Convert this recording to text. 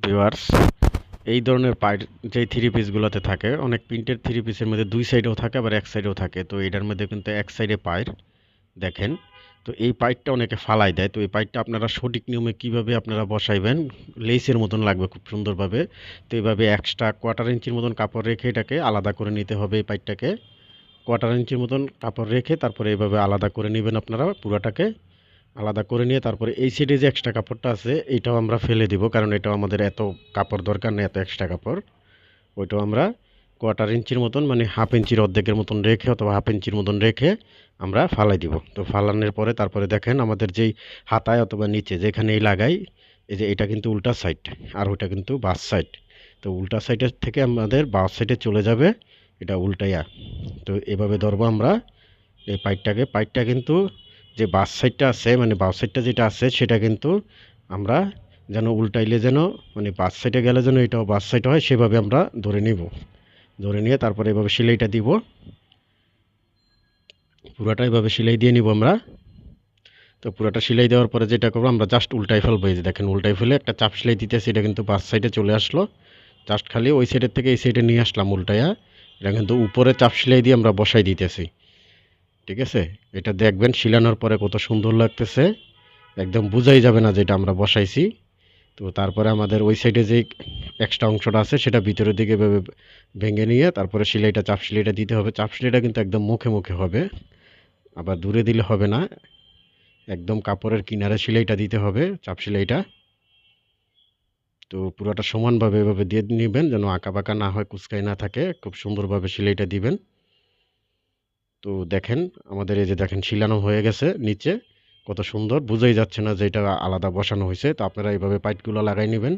Viewers, এই ধরনের pint যে থ্রি পিসগুলোতে থাকে, অনেক প্রিন্টের থ্রি পিসের মধ্যে দুই সাইডেও থাকে আবার এক সাইডেও থাকে। তো এটার মধ্যে কিন্তু এক সাইডে পাইর দেখেন। তো এই পাইটটা অনেকে ফালাই দেয়। তো এই পাইটটা আপনারা সঠিক নিয়মে কিভাবে আপনারা বসাইবেন, লেসের মতন লাগবে খুব সুন্দরভাবে। তো এইভাবে এক্সট্রা কোয়ার্টার ইঞ্চির মতন কাপড় রেখে এটাকে আলাদা করে নিতে হবে। এই পাইটটাকে কোয়ার্টার ইঞ্চির মতন কাপড় রেখে তারপরে এইভাবে আলাদা করে নেবেন আপনারা পুরাটাকে। আলাদা করে নিয়ে তারপরে এই সাইডে যে এক্সট্রা কাপড়টা আছে এটাও আমরা ফেলে দিব, কারণ এটাও আমাদের এত কাপড় দরকার নেই, এত এক্সট্রা কাপড়। ওইটাও আমরা কোয়ার্টার ইঞ্চির মতন মানে হাফ ইঞ্চির অর্ধেকের মতন রেখে অথবা হাফ ইঞ্চির মতন রেখে আমরা ফালাই দিব। তো ফালানোর পরে তারপরে দেখেন আমাদের যেই হাতায় অথবা নিচে যেখানেই লাগাই, এই যে এটা কিন্তু উল্টা সাইড আর ওইটা কিন্তু বাস সাইড। তো উল্টা সাইডের থেকে আমাদের বাস সাইডে চলে যাবে এটা উল্টাইয়া। তো এভাবে ধরবো আমরা এই পাইটটাকে। পাইটটা কিন্তু যে বাস সাইডটা আছে মানে বাস সাইডটা যেটা আছে সেটা কিন্তু আমরা যেন উল্টাইলে যেন মানে বাস সাইডে গেলে যেন এটাও বাস সাইড হয় সেভাবে আমরা ধরে নিব। ধরে নিয়ে তারপরে এভাবে সেলাইটা দিব, পুরাটা এভাবে সেলাই দিয়ে নিব আমরা। তো পুরাটা সেলাই দেওয়ার পরে যেটা করবো আমরা জাস্ট উল্টাই ফেলবো। এই যে দেখেন উল্টাই ফেলে একটা চাপ সেলাই দিতেছি, এটা কিন্তু বাস সাইডে চলে আসলো। জাস্ট খালি ওই সাইডের থেকে এই সাইডে নিয়ে আসলাম উল্টাইয়া। এটা কিন্তু উপরে চাপ সেলাই দিয়ে আমরা বসাই দিতেছি। ঠিক আছে, এটা দেখবেন শিলানোর পরে কত সুন্দর লাগতেছে, একদম বোঝাই যাবে না যেটা আমরা বসাইছি। তো তারপরে আমাদের ওই সাইডে যে এক্সট্রা অংশটা আছে সেটা ভিতরের দিকে ভেঙে নিয়ে তারপরে সেলাইটা চাপ সেলাইটা দিতে হবে। চাপ সেলাইটা কিন্তু একদম মুখে মুখে হবে, আবার দূরে দিলে হবে না, একদম কাপড়ের কিনারে সেলাইটা দিতে হবে চাপ সেলাইটা। তো পুরোটা সমানভাবে এভাবে দিয়ে নেবেন যেন আঁকা বাঁকা না হয়, কুচকাই না থাকে, খুব সুন্দরভাবে সেলাইটা দিবেন। তো দেখেন আমাদের এই যে দেখেন শিলানো হয়ে গেছে নিচে, কত সুন্দর, বোঝাই যাচ্ছে না যে এটা আলাদা বসানো হয়েছে। তো আপনারা এইভাবে পাইটগুলো লাগাই নেবেন।